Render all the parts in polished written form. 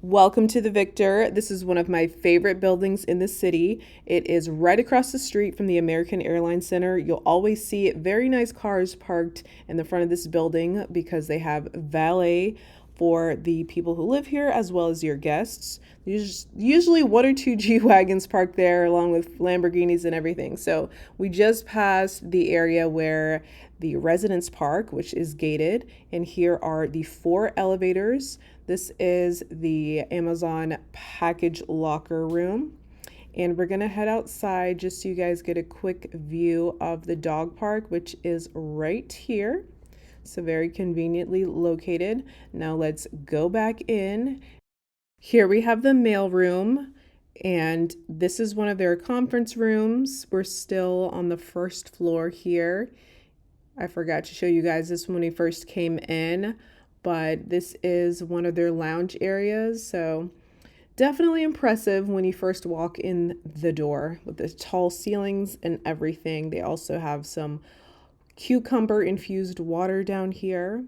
Welcome to the Victor. This is one of my favorite buildings in the city. It is right across the street from the American Airlines Center. You'll always see very nice cars parked in the front of this building because they have valet for the people who live here as well as your guests. There's usually one or two G-Wagons parked there along with Lamborghinis and everything. So we just passed the area where the residence park, which is gated, and here are the 4 elevators. This is the Amazon package locker room. And we're gonna head outside just so you guys get a quick view of the dog park, which is right here. So very conveniently located. Now let's go back in. Here we have the mail room, and this is one of their conference rooms. We're still on the first floor here. I forgot to show you guys this when we first came in, but this is one of their lounge areas. So definitely impressive when you first walk in the door with the tall ceilings and everything. They also have some cucumber infused water down here.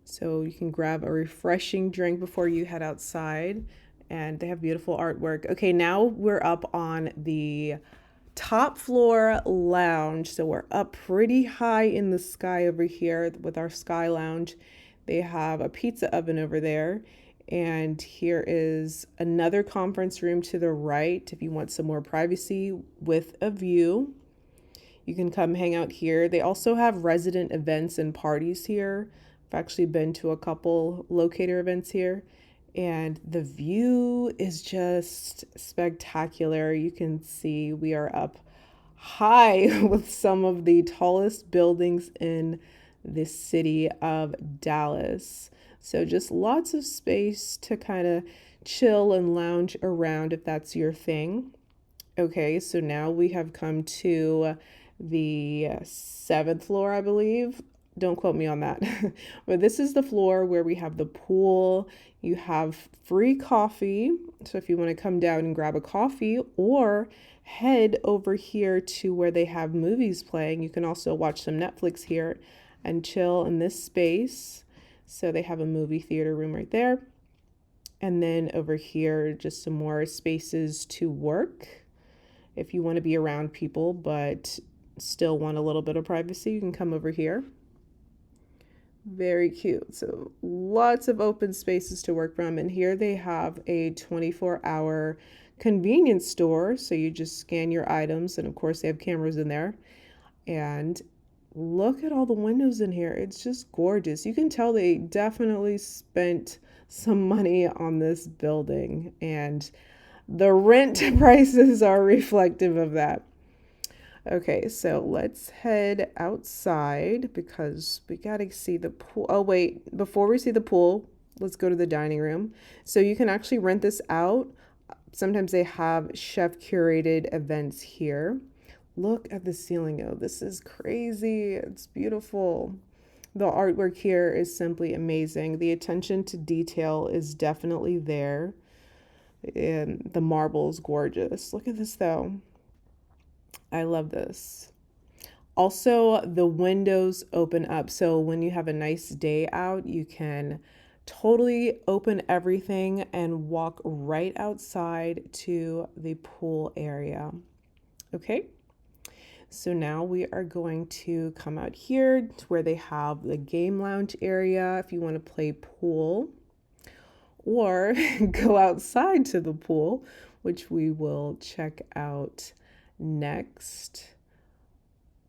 So you can grab a refreshing drink before you head outside. And they have beautiful artwork. Okay, now we're up on the top floor lounge. So we're up pretty high in the sky over here with our sky lounge. They have a pizza oven over there. And here is another conference room to the right if you want some more privacy with a view. You can come hang out here. They also have resident events and parties here. I've actually been to a couple locator events here, and the view is just spectacular. You can see we are up high with some of the tallest buildings in the city of Dallas. So just lots of space to kind of chill and lounge around if that's your thing. Okay, so now we have come to the 7th floor, I believe. Don't quote me on that. But this is the floor where we have the pool. You have free coffee. So if you want to come down and grab a coffee or head over here to where they have movies playing, you can also watch some Netflix here and chill in this space. So they have a movie theater room right there. And then over here, just some more spaces to work. If you want to be around people but still want a little bit of privacy, you can come over here. Very cute. So lots of open spaces to work from. And here they have a 24-hour convenience store. So you just scan your items. And of course, they have cameras in there. And look at all the windows in here. It's just gorgeous. You can tell they definitely spent some money on this building. And the rent prices are reflective of that. Okay, so let's head outside because we gotta see the pool. Oh, wait, before we see the pool, let's go to the dining room. So you can actually rent this out. Sometimes they have chef curated events here. Look at the ceiling. Oh, this is crazy. It's beautiful. The artwork here is simply amazing. The attention to detail is definitely there. And the marble is gorgeous. Look at this though. I love this. Also, the windows open up. So when you have a nice day out, you can totally open everything and walk right outside to the pool area. Okay. So now we are going to come out here to where they have the game lounge area if you want to play pool, or go outside to the pool, which we will check out next.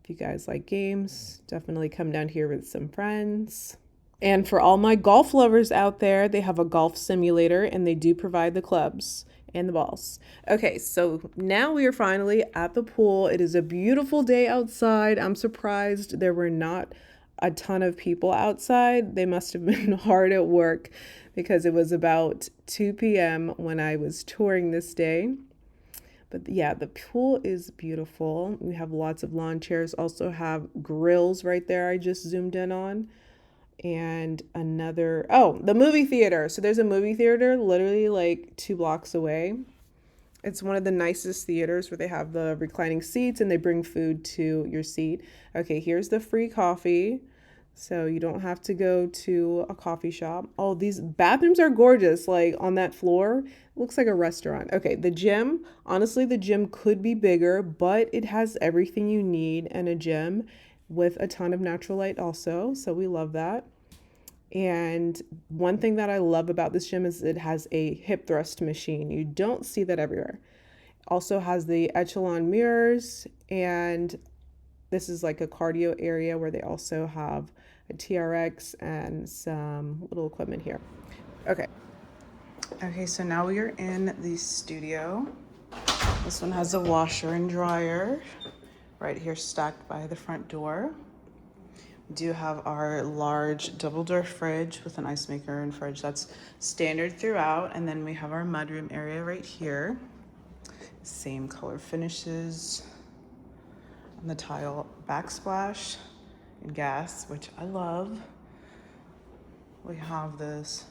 If you guys like games, definitely come down here with some friends. And for all my golf lovers out there, they have a golf simulator and they do provide the clubs and the balls. Okay, so now we are finally at the pool. It is a beautiful day outside. I'm surprised there were not a ton of people outside. They must have been hard at work because it was about 2 p.m. when I was touring this day. But yeah, the pool is beautiful. We have lots of lawn chairs, also have grills right there I just zoomed in on. And another, oh, the movie theater. So there's a movie theater literally like 2 blocks away. It's one of the nicest theaters where they have the reclining seats and they bring food to your seat. Okay, here's the free coffee. So you don't have to go to a coffee shop. Oh, these bathrooms are gorgeous. Like on that floor, looks like a restaurant. Okay, the gym, honestly, the gym could be bigger, but it has everything you need in a gym with a ton of natural light also. So we love that. And one thing that I love about this gym is it has a hip thrust machine. You don't see that everywhere. Also has the echelon mirrors, and this is like a cardio area where they also have a TRX and some little equipment here. Okay. Okay, so now we are in the studio. This one has a washer and dryer right here stacked by the front door. We do have our large double door fridge with an ice maker and fridge. That's standard throughout. And then we have our mudroom area right here. Same color finishes. And the tile backsplash and gas, which I love. We have this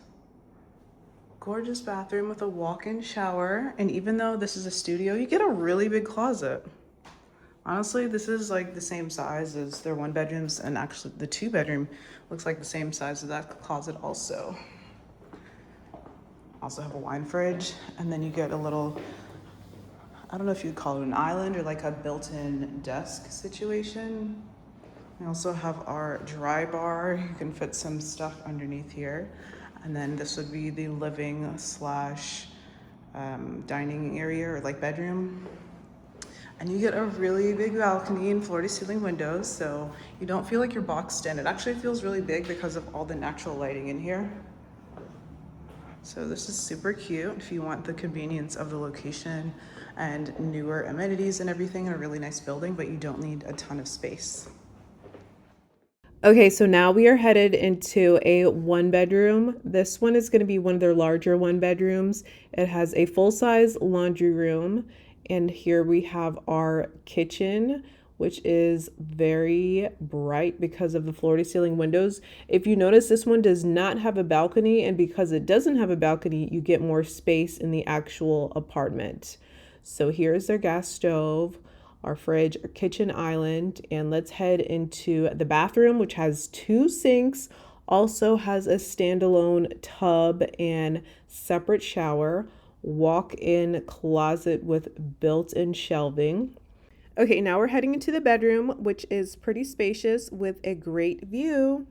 gorgeous bathroom with a walk-in shower. And even though this is a studio, you get a really big closet. Honestly, this is like the same size as their one bedrooms, and actually the two bedroom looks like the same size as that closet also. Also have a wine fridge, and then you get a little, I don't know if you'd call it an island or like a built-in desk situation. We also have our dry bar. You can fit some stuff underneath here. And then this would be the living slash dining area or like bedroom. And you get a really big balcony and floor to ceiling windows, so you don't feel like you're boxed in. It actually feels really big because of all the natural lighting in here. So this is super cute if you want the convenience of the location and newer amenities and everything in a really nice building, but you don't need a ton of space. Okay, so now we are headed into a one bedroom. This one is going to be one of their larger one bedrooms. It has a full-size laundry room. And here we have our kitchen, which is very bright because of the floor to ceiling windows. If you notice, this one does not have a balcony, and because it doesn't have a balcony, you get more space in the actual apartment. So here's their gas stove, our fridge, our kitchen island, and let's head into the bathroom, which has two sinks, also has a standalone tub and separate shower, walk-in closet with built-in shelving. Okay, now we're heading into the bedroom, which is pretty spacious with a great view.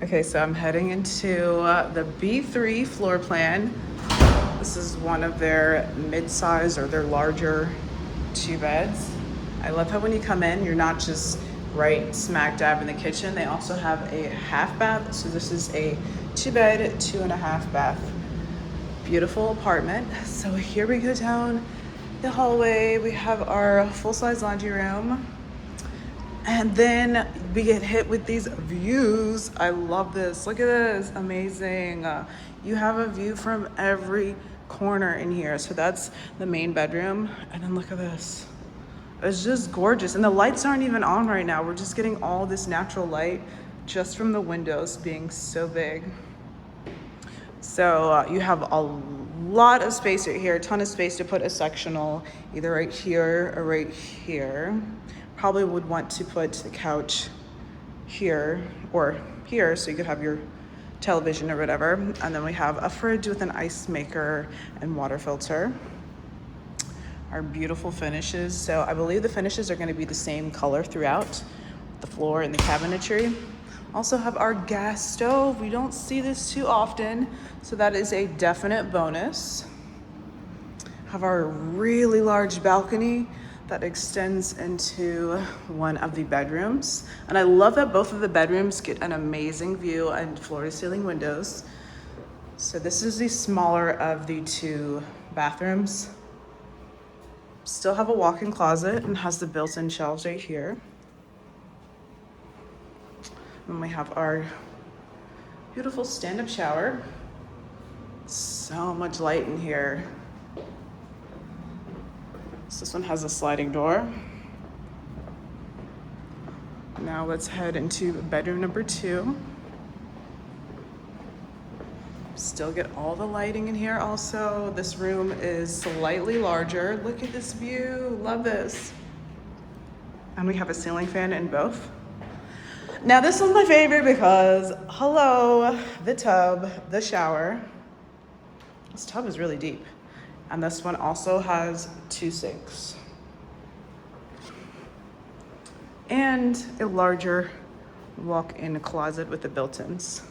Okay, so I'm heading into the B3 floor plan. This is one of their mid-size or their larger two beds. I love how when you come in, you're not just right smack dab in the kitchen. They also have a half bath. So this is a 2-bed, 2.5 bath. Beautiful apartment. So here we go down the hallway. We have our full-size laundry room. And then we get hit with these views. I love this. Look at this. Amazing. You have a view from every corner in here. So that's the main bedroom. And then look at this. It's just gorgeous. And the lights aren't even on right now. We're just getting all this natural light just from the windows being so big. So you have a lot of space right here, a ton of space to put a sectional either right here or right here. Probably would want to put the couch here or here so you could have your television or whatever. And then we have a fridge with an ice maker and water filter. Our beautiful finishes. So I believe the finishes are going to be the same color throughout the floor and the cabinetry. Also have our gas stove. We don't see this too often, so that is a definite bonus. Have our really large balcony that extends into one of the bedrooms. And I love that both of the bedrooms get an amazing view and floor to ceiling windows. So this is the smaller of the two bathrooms. Still have a walk-in closet and has the built-in shelves right here. And we have our beautiful stand-up shower. So much light in here. So this one has a sliding door. Now let's head into bedroom number 2. Still get all the lighting in here also. This room is slightly larger. Look at this view, love this. And we have a ceiling fan in both. Now this one's my favorite because, hello, the tub, the shower. This tub is really deep. And this one also has 2 sinks. And a larger walk-in closet with the built-ins.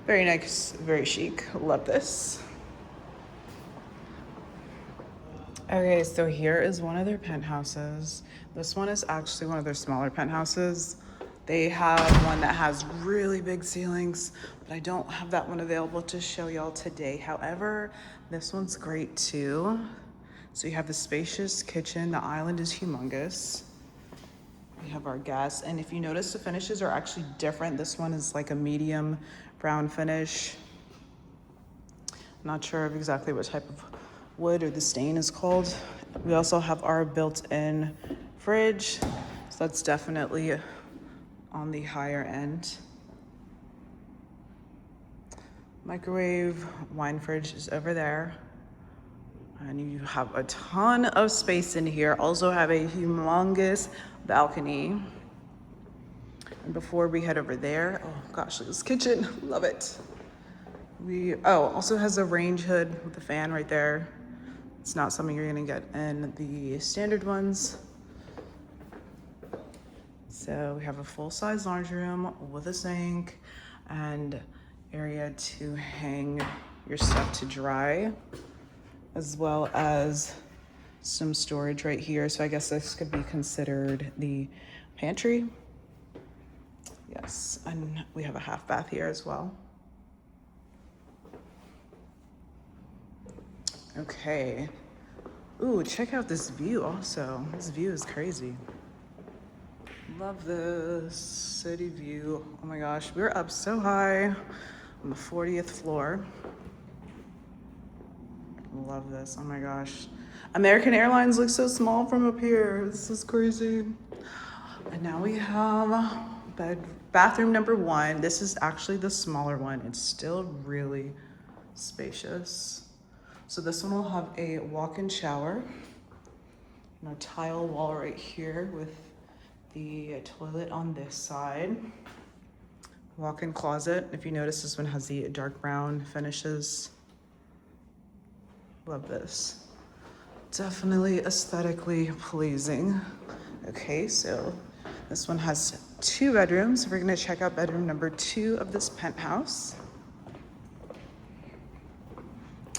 Very nice, very chic. Love this. Okay, so here is one of their penthouses. This one is actually one of their smaller penthouses. They have one that has really big ceilings, but I don't have that one available to show y'all today. However, this one's great too. So you have the spacious kitchen. The island is humongous. We have our gas, and if you notice, the finishes are actually different. This one is like a medium brown finish. Not sure of exactly what type of wood or the stain is called. We also have our built-in fridge, so that's definitely on the higher end. Microwave, wine fridge is over there. And you have a ton of space in here. Also have a humongous balcony. And before we head over there, oh gosh, look at this kitchen, love it. Also has a range hood with a fan right there. It's not something you're gonna get in the standard ones. So we have a full-size laundry room with a sink and area to hang your stuff to dry, as well as some storage right here. So I guess this could be considered the pantry. Yes, and we have a half bath here as well. Okay. Ooh, check out this view also. This view is crazy. Love this city view. Oh my gosh, we're up so high on the 40th floor. Love this, oh my gosh. American Airlines looks so small from up here. This is crazy. And now we have bathroom number 1. This is actually the smaller one. It's still really spacious. So this one will have a walk-in shower and a tile wall right here with the toilet on this side. Walk-in closet. If you notice, this one has the dark brown finishes. Love this. Definitely aesthetically pleasing. Okay, so this one has 2 bedrooms. We're gonna check out bedroom number 2 of this penthouse.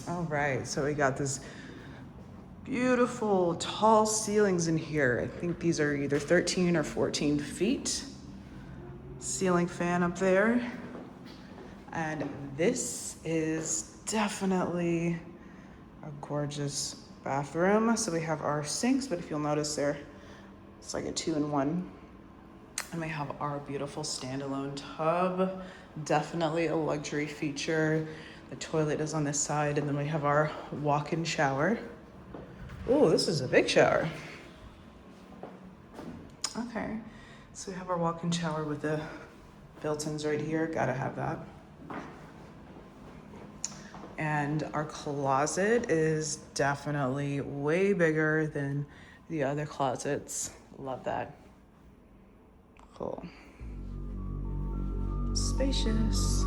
All right, so we got this beautiful tall ceilings in here. I think these are either 13 or 14 feet. Ceiling fan up there. And this is definitely a gorgeous bathroom. So we have our sinks, but if you'll notice there, it's like a 2-in-1. And we have our beautiful standalone tub. Definitely a luxury feature. The toilet is on this side, and then we have our walk-in shower. Oh, this is a big shower. Okay, so we have our walk-in shower with the built-ins right here. Gotta have that. And our closet is definitely way bigger than the other closets. Love that. Cool. Spacious.